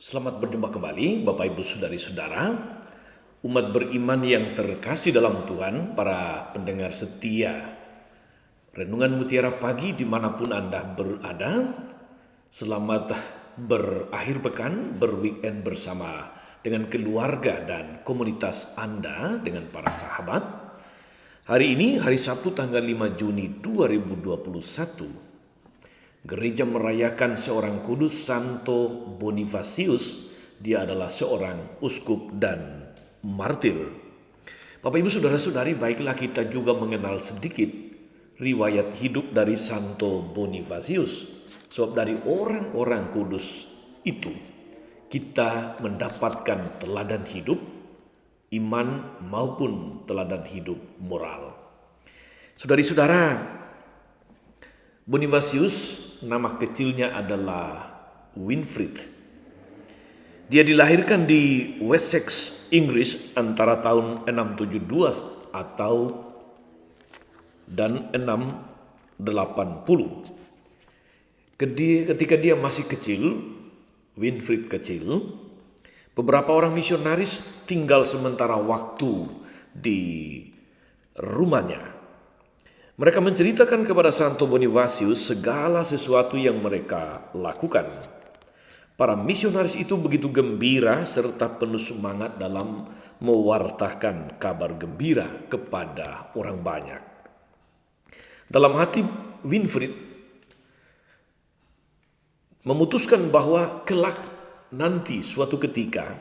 Selamat berjumpa kembali Bapak Ibu Saudari-saudara, umat beriman yang terkasih dalam Tuhan, para pendengar setia Renungan Mutiara Pagi dimanapun Anda berada. Selamat berakhir pekan, berweekend bersama dengan keluarga dan komunitas Anda, dengan para sahabat. Hari ini, hari Sabtu tanggal 5 Juni 2021, Gereja merayakan seorang kudus, Santo Bonifasius. Dia adalah seorang uskup dan martir. Bapak Ibu Saudara-saudari, baiklah kita juga mengenal sedikit riwayat hidup dari Santo Bonifasius. Sebab dari orang-orang kudus itu kita mendapatkan teladan hidup, iman maupun teladan hidup moral. Saudari-saudara, Bonifasius nama kecilnya adalah Winfrid. Dia dilahirkan di Wessex, Inggris antara tahun 672 dan 680. Ketika dia masih kecil, Winfrid kecil, beberapa orang misionaris tinggal sementara waktu di rumahnya. Mereka menceritakan kepada Santo Bonifasius segala sesuatu yang mereka lakukan. Para misionaris itu begitu gembira serta penuh semangat dalam mewartakan kabar gembira kepada orang banyak. Dalam hati, Winfrid memutuskan bahwa kelak nanti suatu ketika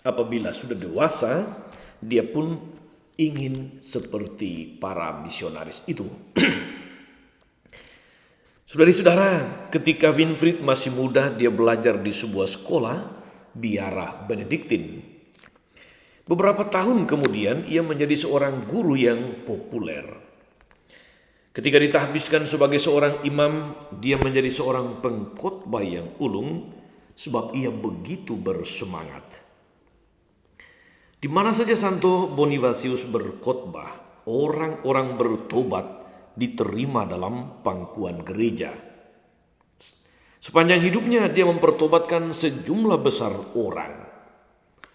apabila sudah dewasa, dia pun ingin seperti para misionaris itu. Saudari-saudara, ketika Winfrid masih muda, dia belajar di sebuah sekolah biara Benediktin. Beberapa tahun kemudian, ia menjadi seorang guru yang populer. Ketika ditahbiskan sebagai seorang imam, dia menjadi seorang pengkhotbah yang ulung, sebab ia begitu bersemangat. Di mana saja Santo Bonifasius berkhotbah, orang-orang bertobat diterima dalam pangkuan gereja. Sepanjang hidupnya dia mempertobatkan sejumlah besar orang.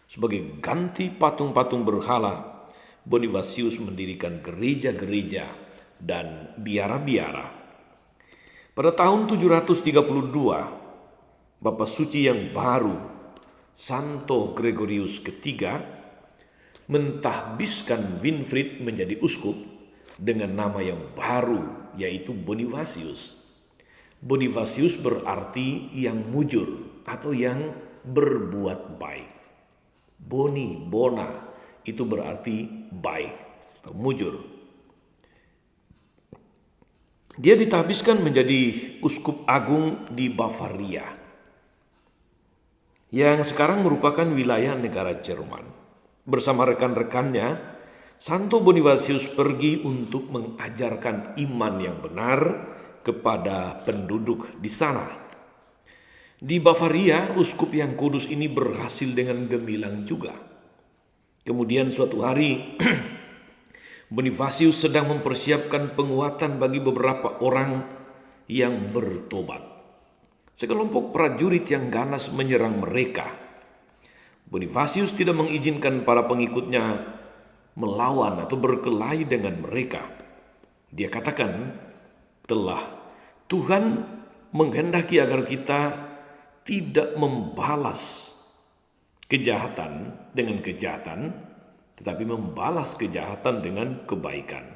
Sebagai ganti patung-patung berhala, Bonifasius mendirikan gereja-gereja dan biara-biara. Pada tahun 732, Bapak Suci yang baru, Santo Gregorius III, mentahbiskan Winfrid menjadi uskup dengan nama yang baru, yaitu Bonifasius. Bonifasius berarti yang mujur atau yang berbuat baik. Bona itu berarti baik atau mujur. Dia ditahbiskan menjadi uskup agung di Bavaria, yang sekarang merupakan wilayah negara Jerman. Bersama rekan-rekannya, Santo Bonifasius pergi untuk mengajarkan iman yang benar kepada penduduk di sana. Di Bavaria, uskup yang kudus ini berhasil dengan gemilang juga. Kemudian suatu hari, Bonifasius sedang mempersiapkan penguatan bagi beberapa orang yang bertobat. Sekelompok prajurit yang ganas menyerang mereka. Bonifasius tidak mengizinkan para pengikutnya melawan atau berkelahi dengan mereka. Dia katakan, Tuhan menghendaki agar kita tidak membalas kejahatan dengan kejahatan, tetapi membalas kejahatan dengan kebaikan.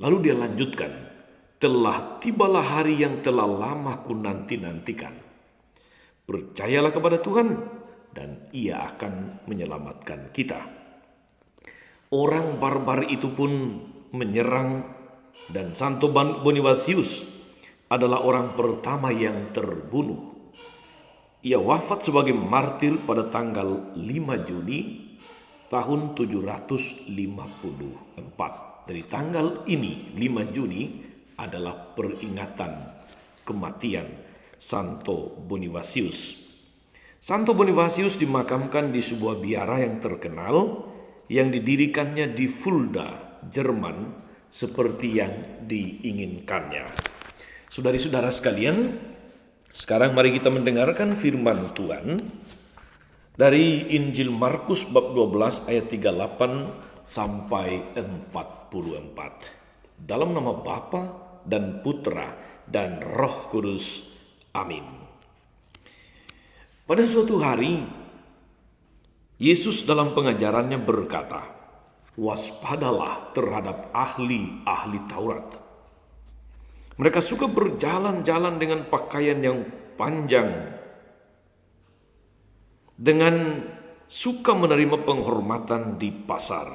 Lalu dia lanjutkan, telah tibalah hari yang telah lama ku nanti-nantikan. Percayalah kepada Tuhan, dan ia akan menyelamatkan kita. Orang barbar itu pun menyerang, dan Santo Bonifasius adalah orang pertama yang terbunuh. Ia wafat sebagai martir pada tanggal 5 Juni tahun 754. Dari tanggal ini, 5 Juni, adalah peringatan kematian Santo Bonifasius. Santo Bonifasius dimakamkan di sebuah biara yang terkenal yang didirikannya di Fulda, Jerman, seperti yang diinginkannya. Saudari-saudara sekalian, Sekarang mari kita mendengarkan firman Tuhan dari Injil Markus bab 12 ayat 38 sampai 44. Dalam nama Bapa dan Putra dan Roh Kudus. Amin. Pada suatu hari, Yesus dalam pengajarannya berkata, "Waspadalah terhadap ahli-ahli Taurat. Mereka suka berjalan-jalan dengan pakaian yang panjang, dengan suka menerima penghormatan di pasar.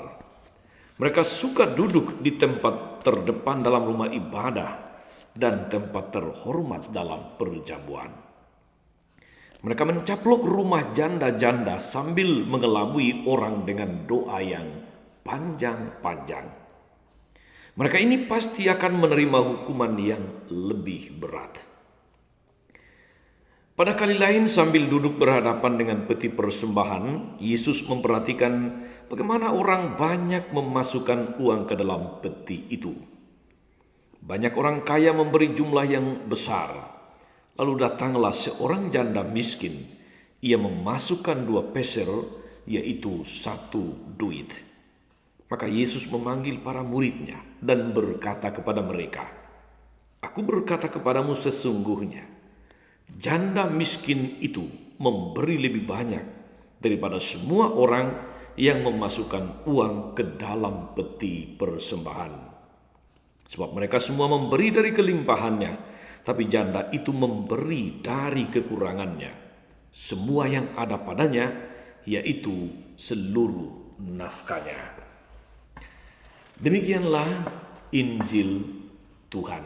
Mereka suka duduk di tempat terdepan dalam rumah ibadah dan tempat terhormat dalam perjamuan. Mereka mencaplok rumah janda-janda sambil mengelabui orang dengan doa yang panjang-panjang. Mereka ini pasti akan menerima hukuman yang lebih berat." Pada kali lain sambil duduk berhadapan dengan peti persembahan, Yesus memperhatikan bagaimana orang banyak memasukkan uang ke dalam peti itu. Banyak orang kaya memberi jumlah yang besar. Lalu datanglah seorang janda miskin. Ia memasukkan 2 peser, yaitu 1 duit. Maka Yesus memanggil para muridnya dan berkata kepada mereka, "Aku berkata kepadamu sesungguhnya, janda miskin itu memberi lebih banyak daripada semua orang yang memasukkan uang ke dalam peti persembahan. Sebab mereka semua memberi dari kelimpahannya, tapi janda itu memberi dari kekurangannya, semua yang ada padanya, yaitu seluruh nafkahnya." Demikianlah Injil Tuhan.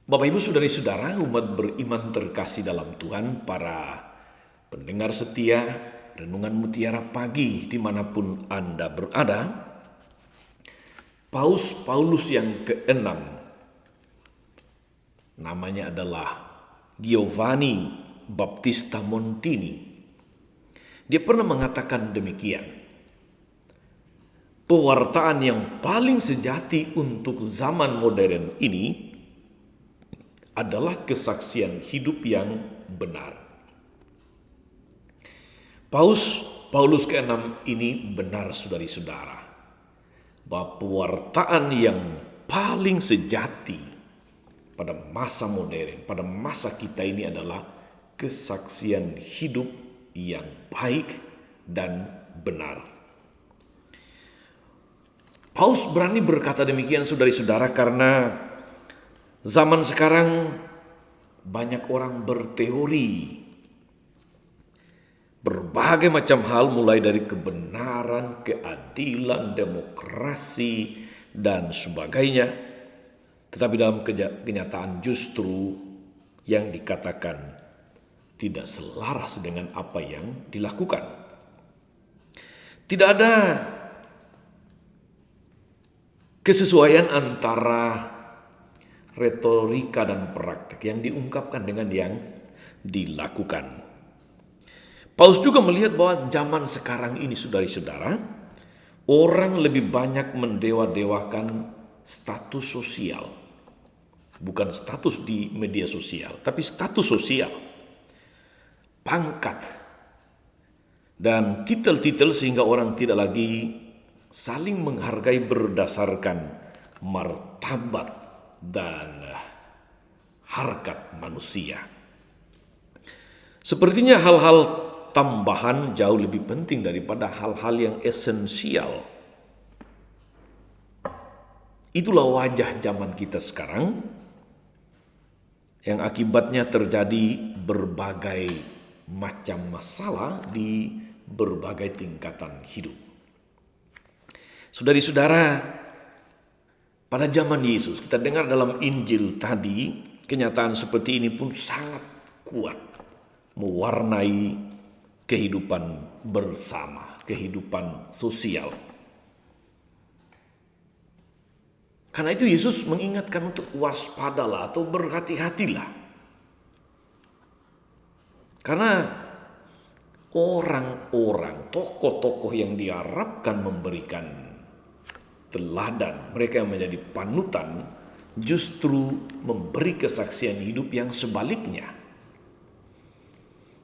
Bapak Ibu Saudari-saudara, umat beriman terkasih dalam Tuhan, para pendengar setia Renungan Mutiara Pagi dimanapun Anda berada, Paus Paulus yang ke-6, namanya adalah Giovanni Battista Montini. Dia pernah mengatakan demikian, "Pewartaan yang paling sejati untuk zaman modern ini adalah kesaksian hidup yang benar." Paulus ke-6 ini benar, saudari-saudara, bahwa pewartaan yang paling sejati pada masa modern, pada masa kita ini adalah kesaksian hidup yang baik dan benar. Paus berani berkata demikian, saudari-saudara, karena zaman sekarang banyak orang berteori berbagai macam hal, mulai dari kebenaran, keadilan, demokrasi, dan sebagainya. Tetapi dalam kenyataan justru yang dikatakan tidak selaras dengan apa yang dilakukan. Tidak ada kesesuaian antara retorika dan praktik yang diungkapkan dengan yang dilakukan. Paus juga melihat bahwa zaman sekarang ini, saudari-saudara, orang lebih banyak mendewa-dewakan status sosial. Bukan status di media sosial, tapi status sosial, pangkat, dan titel-titel, sehingga orang tidak lagi saling menghargai berdasarkan martabat dan harkat manusia. Sepertinya hal-hal tambahan jauh lebih penting daripada hal-hal yang esensial. Itulah wajah zaman kita sekarang, yang akibatnya terjadi berbagai macam masalah di berbagai tingkatan hidup. Saudari-saudara, pada zaman Yesus, kita dengar dalam Injil tadi, kenyataan seperti ini pun sangat kuat mewarnai kehidupan bersama, kehidupan sosial. Karena itu Yesus mengingatkan untuk waspadalah atau berhati-hatilah. Karena orang-orang, tokoh-tokoh yang diharapkan memberikan teladan, mereka yang menjadi panutan, justru memberi kesaksian hidup yang sebaliknya.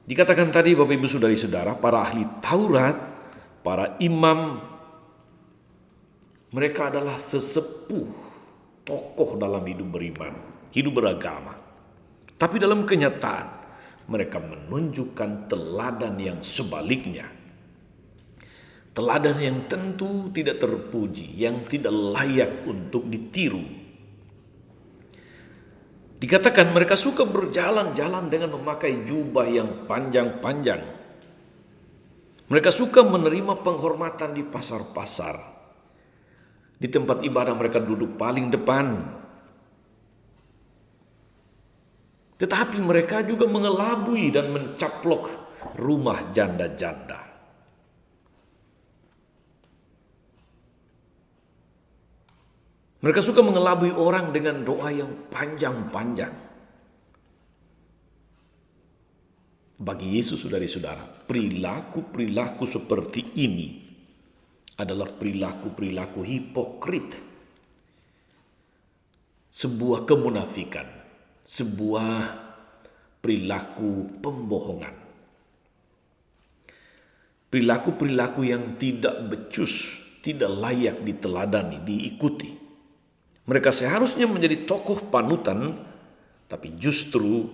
Dikatakan tadi Bapak Ibu Saudari-saudara, para ahli Taurat, para imam, mereka adalah sesepuh, tokoh dalam hidup beriman, hidup beragama. Tapi dalam kenyataan, mereka menunjukkan teladan yang sebaliknya. Teladan yang tentu tidak terpuji, yang tidak layak untuk ditiru. Dikatakan mereka suka berjalan-jalan dengan memakai jubah yang panjang-panjang. Mereka suka menerima penghormatan di pasar-pasar. Di tempat ibadah mereka duduk paling depan. Tetapi mereka juga mengelabui dan mencaplok rumah janda-janda. Mereka suka mengelabui orang dengan doa yang panjang-panjang. Bagi Yesus, saudari-saudara, perilaku-perilaku seperti ini adalah perilaku-perilaku hipokrit. Sebuah kemunafikan, sebuah perilaku pembohongan. Perilaku-perilaku yang tidak becus, tidak layak diteladani, diikuti. Mereka seharusnya menjadi tokoh panutan, tapi justru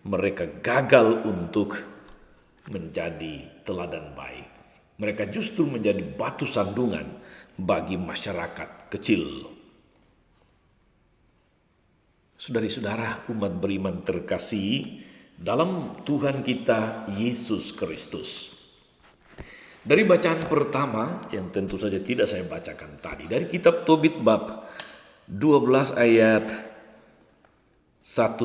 mereka gagal untuk menjadi teladan baik. Mereka justru menjadi batu sandungan bagi masyarakat kecil. Saudari-saudara, umat beriman terkasih dalam Tuhan kita Yesus Kristus. Dari bacaan pertama yang tentu saja tidak saya bacakan tadi, dari kitab Tobit bab 12 ayat 1-5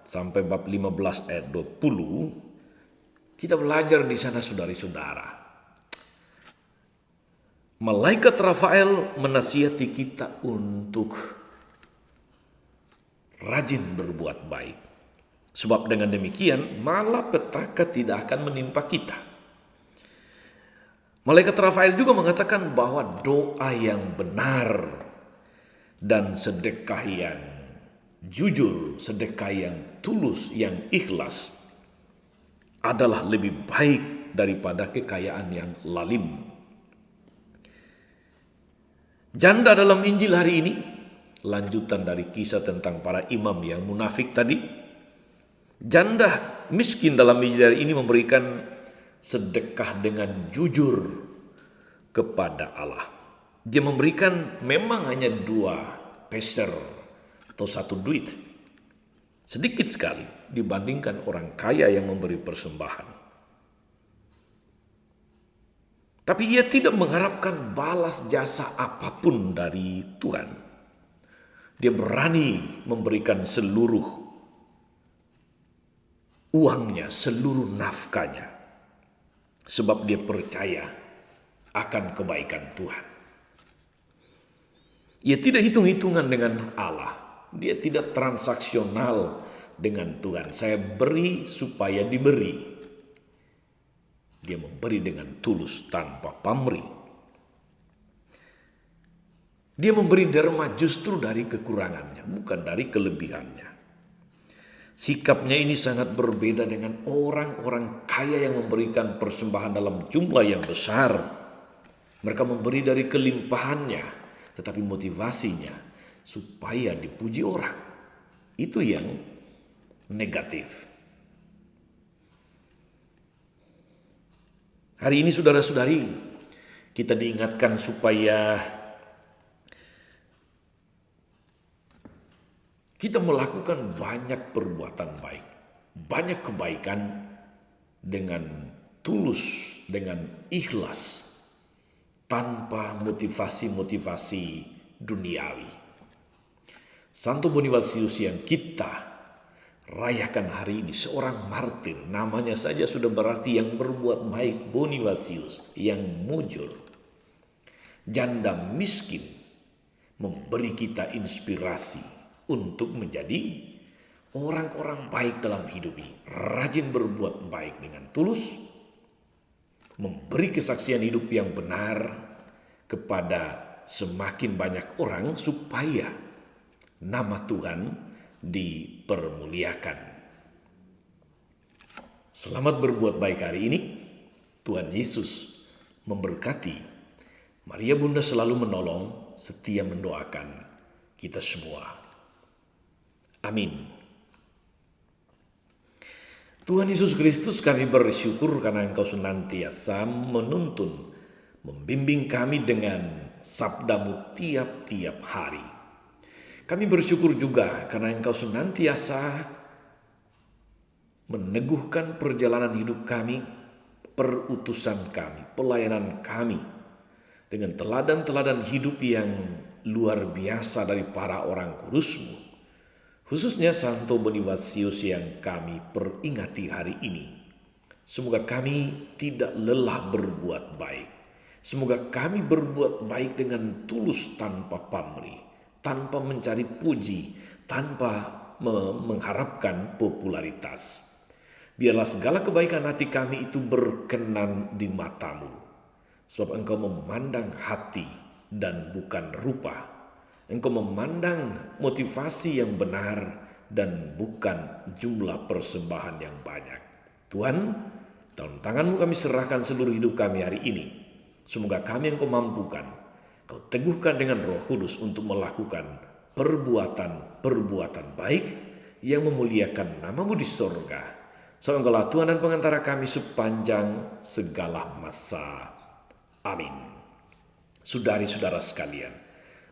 sampai bab 15 ayat 20, kita belajar di sana saudari-saudara. Malaikat Rafael menasihati kita untuk rajin berbuat baik. Sebab dengan demikian malapetaka tidak akan menimpa kita. Malaikat Rafael juga mengatakan bahwa doa yang benar dan sedekah yang jujur, sedekah yang tulus, yang ikhlas adalah lebih baik daripada kekayaan yang lalim. Janda dalam Injil hari ini, lanjutan dari kisah tentang para imam yang munafik tadi. Janda miskin dalam Injil hari ini memberikan sedekah dengan jujur kepada Allah. Dia memberikan memang hanya 2 peser atau 1 duit. Sedikit sekali dibandingkan orang kaya yang memberi persembahan. Tapi ia tidak mengharapkan balas jasa apapun dari Tuhan. Dia berani memberikan seluruh uangnya, seluruh nafkahnya. Sebab dia percaya akan kebaikan Tuhan. Ia tidak hitung-hitungan dengan Allah. Dia tidak transaksional dengan Tuhan. Saya beri supaya diberi. Dia memberi dengan tulus tanpa pamrih. Dia memberi derma justru dari kekurangannya, bukan dari kelebihannya. Sikapnya ini sangat berbeda dengan orang-orang kaya yang memberikan persembahan dalam jumlah yang besar. Mereka memberi dari kelimpahannya, tetapi motivasinya supaya dipuji orang. Itu yang negatif. Hari ini saudara-saudari, kita diingatkan supaya kita melakukan banyak perbuatan baik, banyak kebaikan dengan tulus, dengan ikhlas, tanpa motivasi-motivasi duniawi. Santo Bonifasius yang kita rayakan hari ini, seorang martir, namanya saja sudah berarti yang berbuat baik, Bonifasius, yang mujur. Janda miskin memberi kita inspirasi untuk menjadi orang-orang baik dalam hidup ini. Rajin berbuat baik dengan tulus, memberi kesaksian hidup yang benar kepada semakin banyak orang supaya nama Tuhan dipermuliakan. Selamat berbuat baik hari ini. Tuhan Yesus memberkati. Maria Bunda selalu menolong, setia mendoakan kita semua. Amin. Tuhan Yesus Kristus, kami bersyukur karena Engkau senantiasa menuntun, membimbing kami dengan sabdamu tiap-tiap hari. Kami bersyukur juga karena Engkau senantiasa meneguhkan perjalanan hidup kami, perutusan kami, pelayanan kami, dengan teladan-teladan hidup yang luar biasa dari para orang kudus-Mu, khususnya Santo Bonifasius yang kami peringati hari ini. Semoga kami tidak lelah berbuat baik. Semoga kami berbuat baik dengan tulus tanpa pamrih, tanpa mencari puji, tanpa mengharapkan popularitas. Biarlah segala kebaikan hati kami itu berkenan di mata-Mu, sebab Engkau memandang hati dan bukan rupa. Engkau memandang motivasi yang benar dan bukan jumlah persembahan yang banyak. Tuhan, dalam tangan-Mu kami serahkan seluruh hidup kami hari ini. Semoga kami Engkau mampukan, Kau teguhkan dengan Roh Kudus untuk melakukan perbuatan baik yang memuliakan nama-Mu di sorga. Sebab Engkaulah Tuhan dan pengantara kami sepanjang segala masa. Amin. Saudari-saudara sekalian,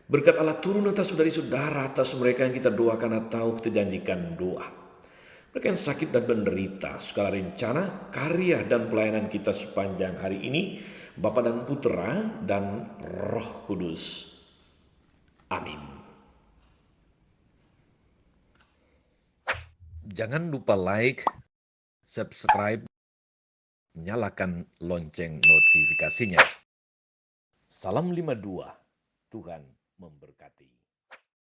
berkat Allah turun atas saudari-saudara, atas mereka yang kita doakan atau kita janjikan doa. Mereka yang sakit dan menderita, segala rencana, karya dan pelayanan kita sepanjang hari ini, Bapa dan Putra dan Roh Kudus. Amin. Jangan lupa like, subscribe, nyalakan lonceng notifikasinya. Salam 52, Tuhan memberkati.